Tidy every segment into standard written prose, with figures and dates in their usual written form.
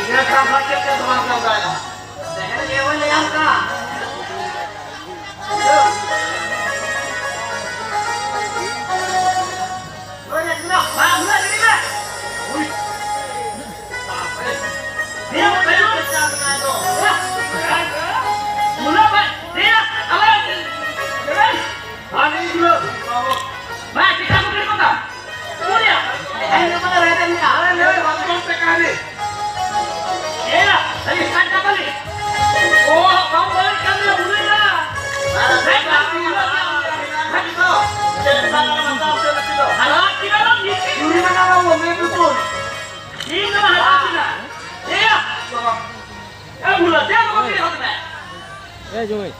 Dia kampanye ke teman-teman. Saya lewat yang kah? Joey.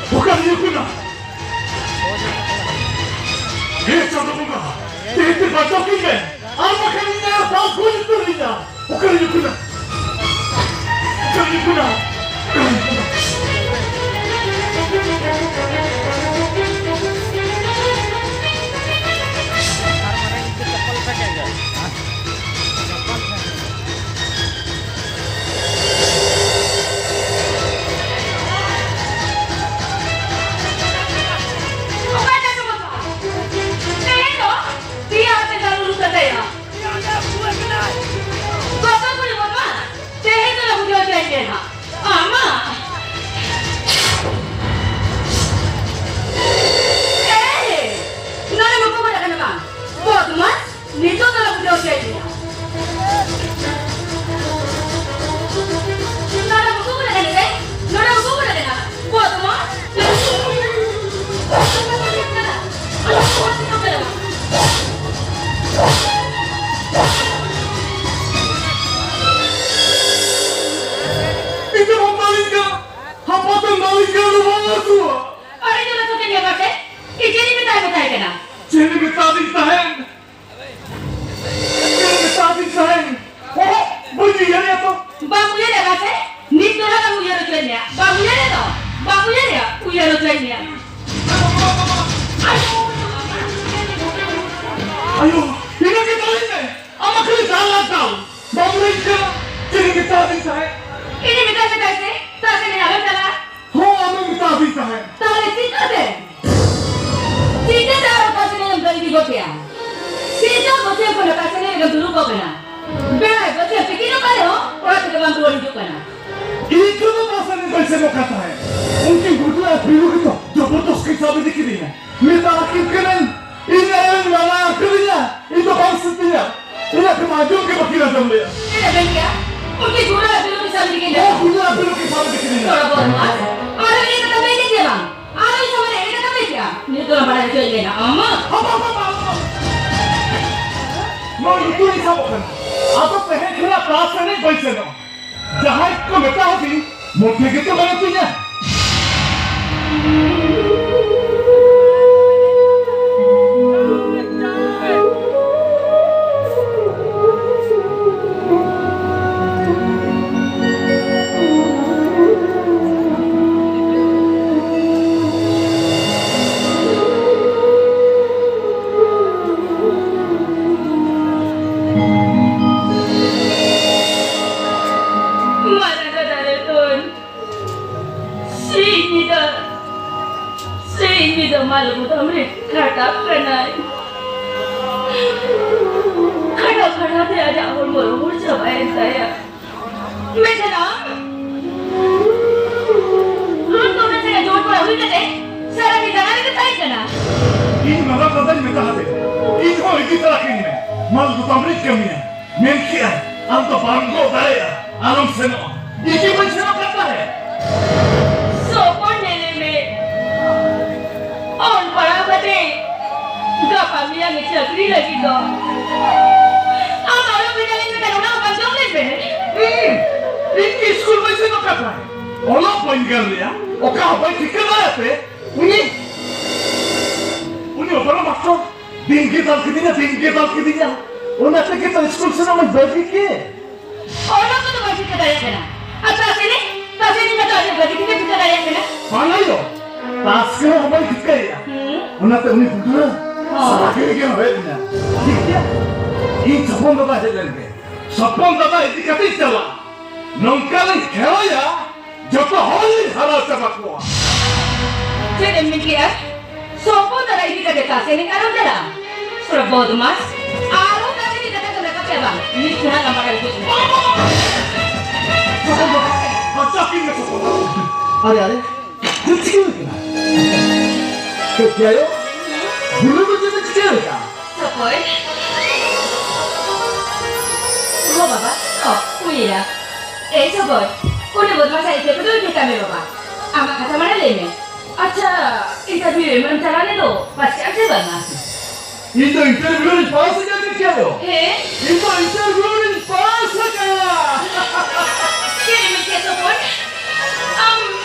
Bukan Yukuna. Chandra, Tete bacokin deh. Apa kalinya bagus itunya? Bukan Yukuna. Bukan Yukuna. Ayo, ini kita ini. Ama kali jalan tahu. Bamurin jadi kita bisa. Ini kita sih. Tak sini ada jalan. Oh, ama kita bisa. Tahu tidak deh. Tidak ada apa sini yang dari digo ya. Tidak betul yang pada kasih ini yang dulu kau kena. Baik, betul. Pikir apa deh? Orang kita bantu orang juga kena. Itu tuh pasangan yang bisa mau kata ya. Mungkin berdua biru itu. Jabatan kisah begitu ya. Minta laki keren. Ini yang mana kerja? Itu maksudnya. Ini kemajuan ke bagian jambel. Ini bengkel. Mungkin gula belum bisa bikin deh. Oh, gula belum bisa bikin. Kalau boleh. Orang ini kata bengkel dia bang. Orang ini sama dia ini kata bengkel. Ini tuh pada jual dia nak. Apa? Mau itu disamakan. Atau pengen kena perasaan yang baik saja. Jangan kau minta hati. Mungkin kita menentunya. Malu muda mereka kena. Kada dia ada umur cobain saya. Macam Lu tuh saya jual pula hujan deh. Saya di dalam itu saya kena. Ini malah katanya minta hati. Ini kau ikut lagi ni. Malu tu tamrik kami ni. Mungkin anda bangga saya. Alam seno. Ini macam apa kata he? On para bade, gapa miya ni chakri lagi to. Amaro beda ni kita orang panjang lebe. Ini school macam apa kata he? Olah poin kerja. Oka apa fikir mana pe? Uni orang masuk. Tinggi dal kita. Orang tu kita school sana macam berfikir. Orang tu kita daya kena. Apa sini? Tas ini nggak tahu berarti kita daya kena. Mana itu? Tas kena apa kita ya? Unat uni butuh. Salah kiri kena bayarnya. Iya. Ini sapon apa aja lagi? Sapon apa itu kata istilah. Nongkalan kau ya. Jatuh holy halal sama kau. Jadi mikir, sopo tada ini kita tas ini kalau dah. Sudah bodoh mas. Alo tas ini kita kena apa bang? Ini sudah gambar itu. Macakin ke sapon. Are. Kecil kena. Kaya bulu macam kecil kan? Sopo? Oh bapa, oh kuya. Sopo, udah buat masa itu betul kita bapak. Amak kata mana lagi? Acha, interview mencaranya tu pasti ada banget. Itu interview ni pas saja kaya. Itu interview ni pas saja. Jadi macam sopo?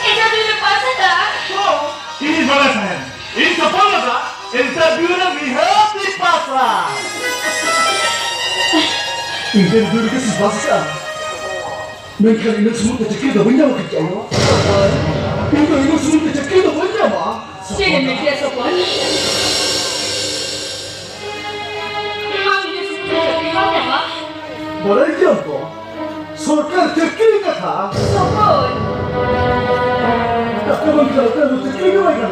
Interview ni pas saja. Oh, ini mana saya? Ini sapon apa? Interview ni lihat di pasar. Interview ni kasi pas saja. Mereka ini semua tercekik dah banyak kerja. Mereka ini semua tercekik dah banyak mah. Jadi macam sopo? Ini semua tercekik banyak mah. Boleh jumpa. Sorkar tercekik kata. Sopo? Tapi mereka terlalu tercekik mereka.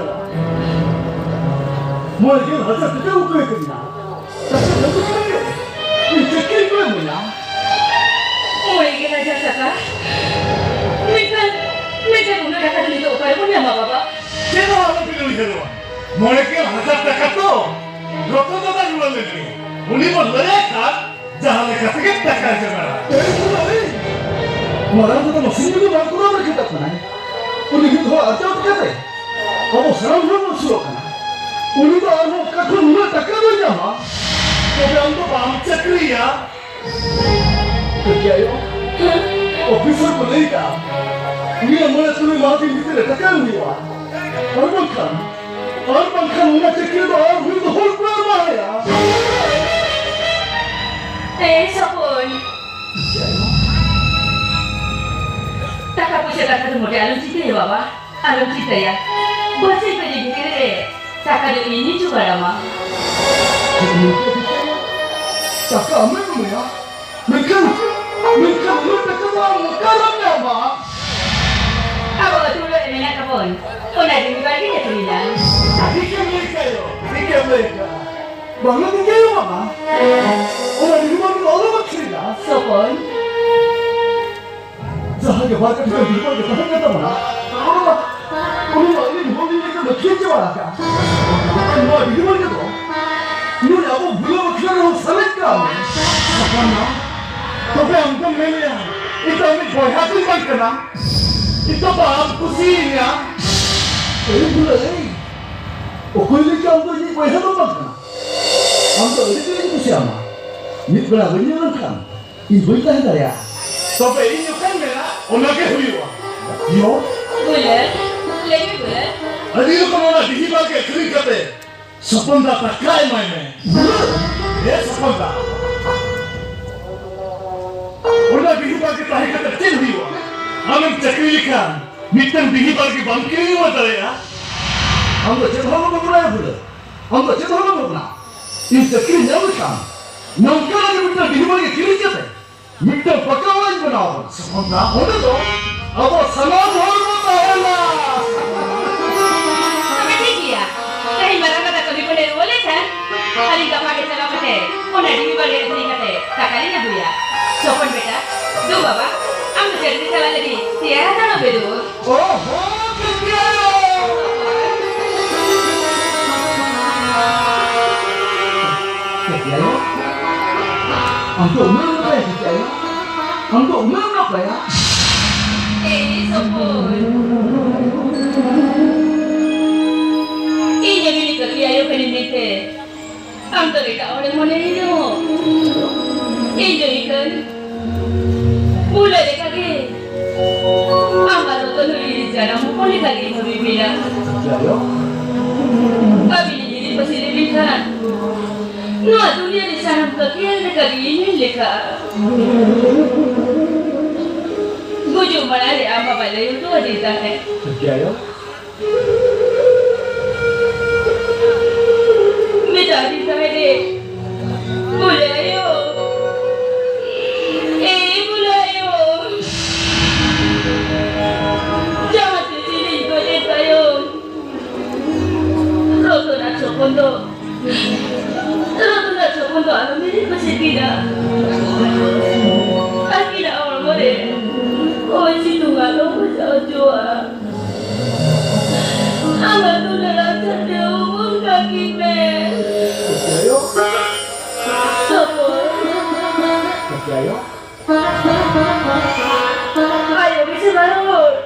Mereka hanya tercekik ukir kena. Tapi terlalu tercekik. Ini tercekik mana? Oh, ini aja saka. Mereka guna kata dulu upaya punya apa? Jangan orang pilih itu. Mereka hanya tercekik tu. Rokok tak jual lagi. Uni mereka jangan katakan takkan jangan. Orang tu tak masih juga orang kurang berkata mana. Uni itu aja berkata. Kamu sekarang belum suruh kan? Uni tu orang kata uni takkan jangan. Tapi anda bang cekria. Kerja yo. Officer boleh tak? Ini mana tu mati mesti takkan dia. Orang kan uni cekria tu orang itu hol berapa ya? Sapon. Tak apa sih kata tu model alam cerita ya bapa. Alam cerita ya. Bos itu jadi kira. Tak ada ini juga lama. Tak kami punya. Mereka takkan orang karam apa? Apa betul ini nak kapon? Oh nak jadi bagi dia tulisan. Dikit mereka. Bangla tinggal apa? Orang di rumah orang macam Sapon. Sahaja bakat kita di rumah kita kata mana? Orang ini boleh mereka macam mana? Orang di rumah kita. Ini apa bulan macam orang saling kan? Apa? Tapi angkut mana? Itu kami boy hati macam mana? Itu apa? Kusinya? Bulan ini. Okey ni angkut ni boy hati macam mana? Angkut itu siapa? Ni berapa ni orang kan? Ibu itu ada ya? Tapi ini kan mana? Orang ke huiwa? Yo? Bulan? Lagi bulan? Adi itu kan orang dihibah ke kiri kata. Sapon dah pakai mana? Ya sapon dah. Orang dihibah ke tahi kata cil huiwa. Amin cakri kan. Mitan dihibah ke bangkiri mata ya? Angkut cakap apa pula bulan? Angkut cakap apa pula? Ini cakri nyawa kan? Nongkar ni mitan dihibah ke kiri kata. Mitan pakawan benar. Sapon dah. Orang tu. Apa salam hormat Allah. Hari tak pakai cara pakai, orang di bawah dia sendiri kata, tak kali nak buaya. Sopan beta, do bapa, am jadi cara lagi, tiada cara bedu. Oh, betul. Kekiayo, untuk mana ya kekiayo? Untuk mana apa ya? Sopan. Ini milik kekiayo penimite. Ang terika oleh mana ini? Ini ikan. Mulai dekagi. Amar tu ni jangan mukul lagi hari bila. Jaya. Kami ni jadi pasti lebihkan. Nuh dunia di sana kekian dekagi ini leka. Bujuk malah dia apa pada itu ada tak? Percaya? Minta di sana Bulayo. Bulayo. Jangan di sini boleh tayo. Roto nak sokondo. Ano masih tidak. Tidak orang boleh. Oh situ nggak tahu jauh. Amat tu dalam cerita umum kaki me. Percaya? Ayo bisa baru.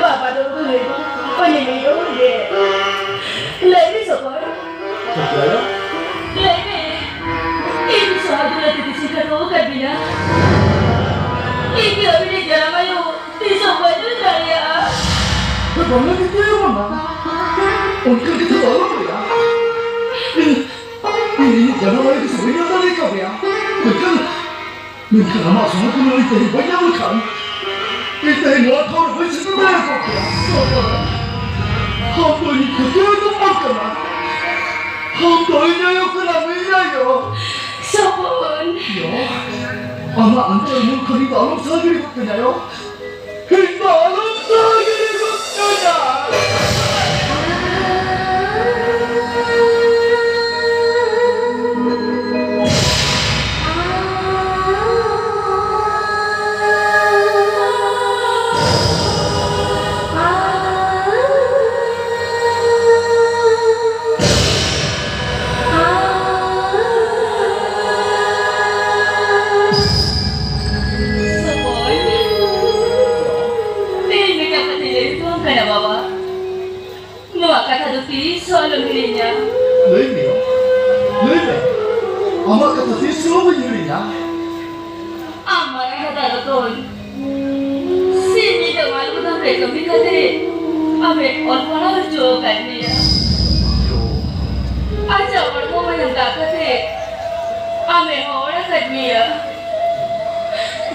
Bapa tu boleh. Penyelidik boleh. Lagi sokor. Percaya? Lagi. Ini soal di sini kau kabina. Ini abis jalan ayo. Di sokor tu saya. Bagaimana kita yang mana? Untuk kita tahu ya. Ini jangan lagi sebenarnya tadi kau ya. Mungkin amat sangat menarik dari banyak kan. Kita yang nak tahu bersih banyak kau ya. Hamba ini kerja tu makan. Hamba ini yang kena mina yo. Sokor. Yo. Anak antar mungkin di dalam sahaja kau kena yo. Di dalam sahaja kau kena. Soalan dirinya. Lebih, amat kata siswa begininya. Amma yang kata betul. Sini dengan kita mereka kata, amek orang orang jauh kan dia. Aja orang yang tak kata, amek orang kan dia.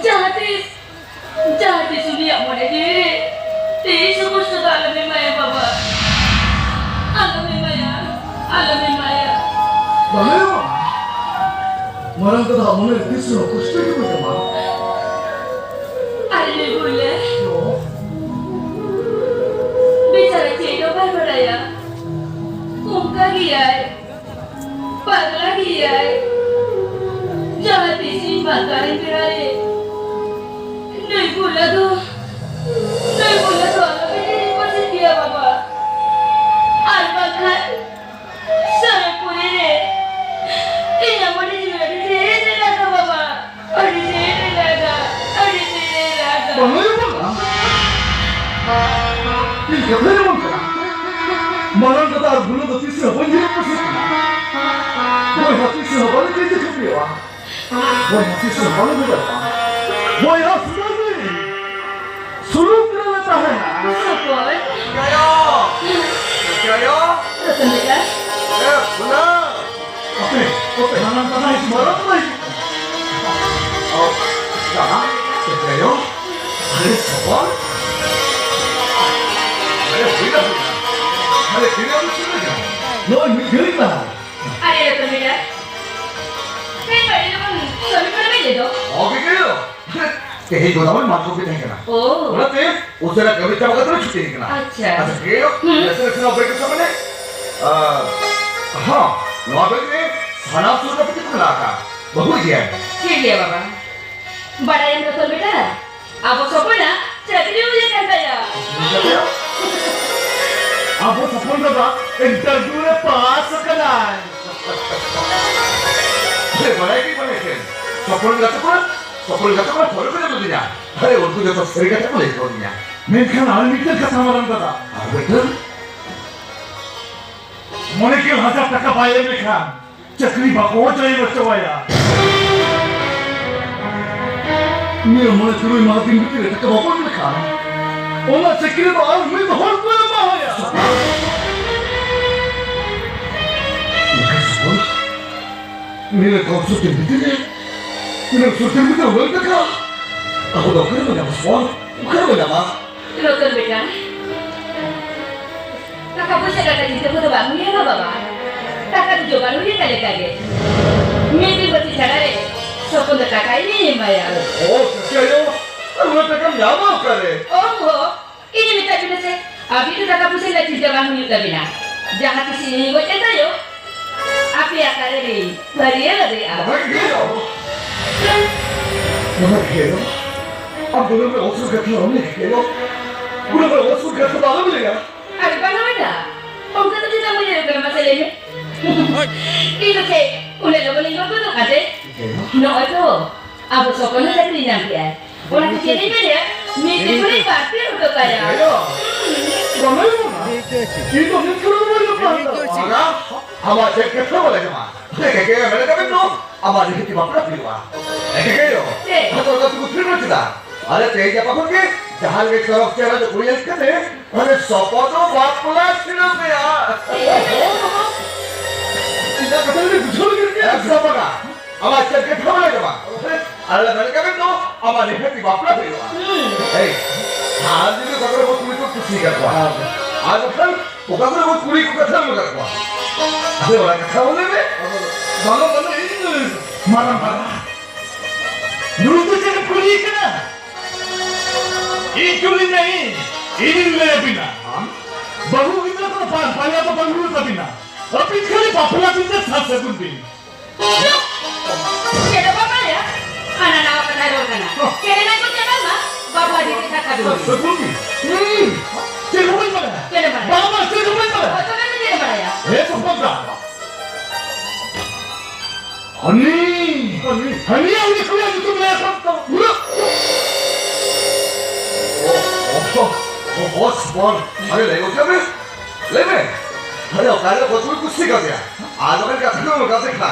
Jadi sudah mau dia. Tidak semua sudah alam maya bapa. Alam maya. Bagaimana? Marang kata mana kisah kusti itu macam? Ali boleh. Bicara cerita apa ya? Muka dia, pagla dia, jangan disimpan kali berai. नहीं बोला तो alam ini pasti dia bapa. Albakan, saya pun ini. Ini mau dijual di sini lah bapa. Di sini lah. Bagaimana? Ini bagaimana? Marang kata argulo tu kisah banjir pasti. Boy hati sih balik kerja kepiawa. Boy hati sih balik berapa? Boy hati lagi. Suruh kita tahan. Sokor. Jaya. Terkenal. Benar. Oke, marang kata itu marang lagi. Oh, jangan. Jaya. Ada soal. Ada tidak. Ada tidak bersih. No, ini gerita. Ada terkenal. Kenapa ini pun suami pernah begitu? Oh, begitu. Kayaknya itu namanya masuk kita yang kena. Oh. Berarti, usahlah kami coba ketemu cuti yang kena. Acha. Ada kyo, biasa kena break sama ni. Luar begini, sana sudah pergi ke belakang. Bagus dia. ठीक है बाबा बड़ा यंत्र तो बेटा आप सपना चकरी मुझे कहता है Apa sapon dah? Interview le pass sekarang. Mana ini mana ini? Sapul kata kau, follow kerja tu dia. Hari waktu dia tu sering kata kau lekor dia. Mungkin hal ini kata marang kata. Betul? Mana kira हजार टका पाए mereka. Cakri bakoh jadi bercawaya. Ni mana curi mati mati le टका bakoh mereka. Ona cakri tu orang ni tu hor kau yang bahaya. Ni le kau sudah betul ni. Ni le sudah betul betul. Aku dah kena macam sesuatu. Bukan benda mak. Betul betul. Kakak pun saya kata cinta pun bangun ya bapa. Kakak tu juga lu dia kaget. Mimpi berbicara deh. Sokong kakak ini Maya. Oh, kaya. Lu tekan lama kare. Oh, ini minta juga sih. Abi itu kakak pun saya cinta bangun juga bina. Jangan di sini gue cerita yuk. Api akan ini. Bariya lagi ah. Kaya. Kaya. Ang gulo ng oso ka kaya ni kaya. Gulo ng oso ka sa balang niya. Ada apa namanya? Om tu tidak punya dalam masalah ini. Ini tu, ulah nak boleh ngapa tu ada? No itu, abu sokong tu tadi nampak. Orang kecil ni dia, mesti boleh parti untuk kaya. Kaya. Kamay mo na. Ito ni kuro mo yung panda. Aga, ama check ka sa wala naman. Kaya meron kami no. Ama ni hiti bakla piwa. Kaya. Ako ka tu kuro chida. अरे तेज पकड़ के जहां के तरफ से वाला कोई इसके ने अरे सपा तो बात बोला सिर्फ में यार इधर कतल में गुछल गिर गया सपा का अब अच्छा के ठोले के बाद अरे लड़का के तो अब आने पे बापला भी हुआ ए हाल दिन में ककरो को पूरी को कुछ नहीं कर पाया आज कल वो ककरो को पूरी को कथा में कर पाया अरे वाला कथा होने में बालों बालों मारा मारा नूर तो चले पूरी करना इकुली नहीं इनिले बिना बहु बिना तो पालिया तो बंगलू का बिना अभी खाली पापला बिना साथ सकूं भी Kaya apa ya? Anak nak apa nak orang nak? Kaya nak ikut jalan mah? Bapak dia kita kadu. सकूं भी चलो बोल मत Kaya mana? बाबा चलो बोल मत Oh, tu kan dia mana ya? ये तो पता हनी हनी अभी कोई आज तुम ले सकते हो बॉस बॉल अरे ले लो क्या मैं ले मैं अरे ओकारे को तू कुछ नहीं कर दिया आज मैं कथा में कैसे खा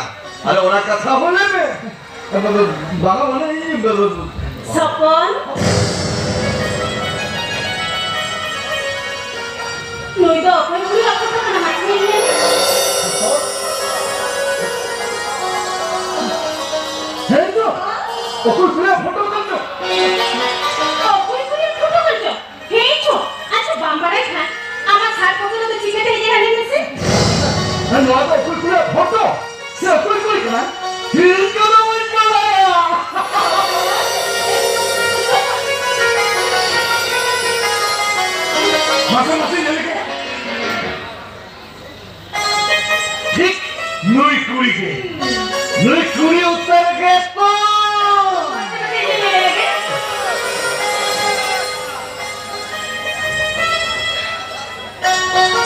अरे ओरा कथा हो ले मैं बागा बना ये Sopon. Noi do, kau ni aku tak nak macam ni. है तो ओको पूरा फोटो कर दो Oh, kau ni foto kerja. Hei tu, asyik bambarai kan? Amat saat kau tu cikgu tu ini ada ni sih. है नो तो ओको पूरा फोटो से कोई कोई करना हिल करो मत कराया मासा मासा ये लेके ठीक नुई कुड़ी उत्तर के तो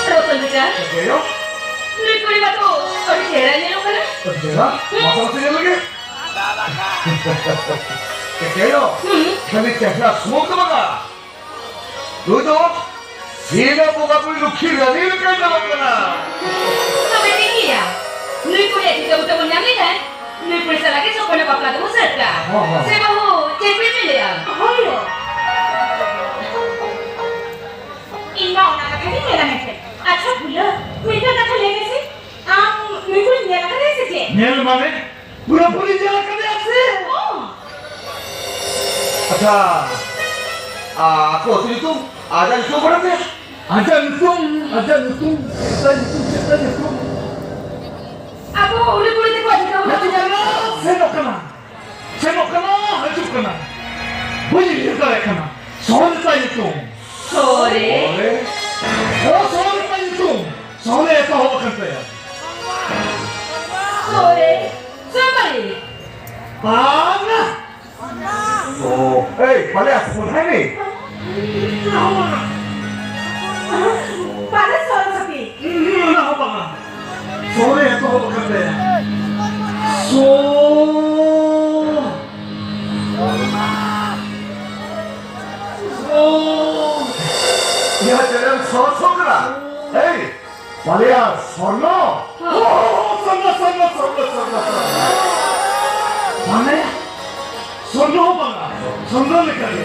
Terus kerja. क्या Ni kau ni batu, kau ni kira ni lo kan? तेरा मासा मासा ये लगे क्या खाली चेहरा स्मोक तो बगा तू तो सीधा बोगा कोई लुखी रनी निकल जाओगा Kau begini ya? Ni kau ni kita betul betul ni kan? Ni kau ni salah ke sopon apa pula tu usah tak? Saya bahu cepet ni dia. Oh yo. Ina orang nak kali ni lah ni. अच्छा भूलो मीठा कथा लेने से आप मेरे को इंडिया का कैसे थे नेल माने पूरा पूरी जगह कर दे आपसे अच्छा aku waktu itu ada itu berapa ada nutung aku udah boleh tengok aja kau nanti jalan senok kena hancur kena bunyi dia kena soalnya itu sore oh soalnya itu soalnya itu apa kata ya sore sore mana oh pada aku pun ini pada sore sepi apa soalnya itu apa kata ya dia jalan sosokra Malia sono sono mana ya sono banga sono lekali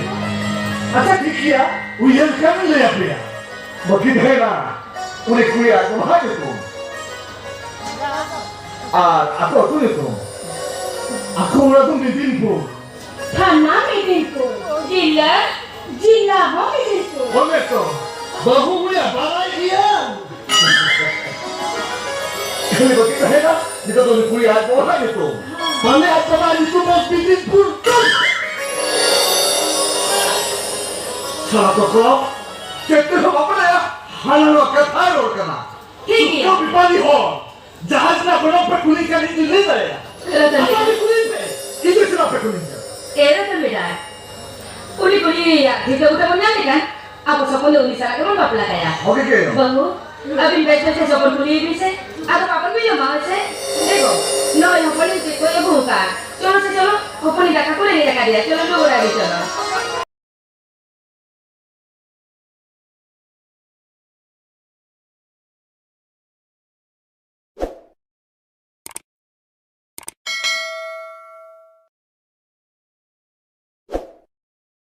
अच्छा ठीक किया वो ये क्या ले आप लिया makin hena udah kuliah kemana itu aku itu aku udah tuh di timpo Tanah meeting ko. Gila, Cina, mau itu. Boleh tuh. Bahu punya balai dia. Ini begitu hebat, kita tuh kuliah orang itu. Balai apa itu mau bikin purtus. Salah toko, cepat apa ya? Halal kata kena. Tinggi. Kau bipani ho. Jahaznya belum perkulikan ini lida ya. Apa dikulin? Itu kenapa kuliah? Era beda. Kuli ya, kita udah punya kan? Aku sokong dulu misalnya kamu nggak pelak ya. Oke kyo. Bangu, abin baca saya sokong kuli bisa. Aku apa pun yang mau sih. Ego, no yang paling sih kau yang buka. Cuma sih cuma, kau pun tidak kakak dia. Cuma dulu udah gitu.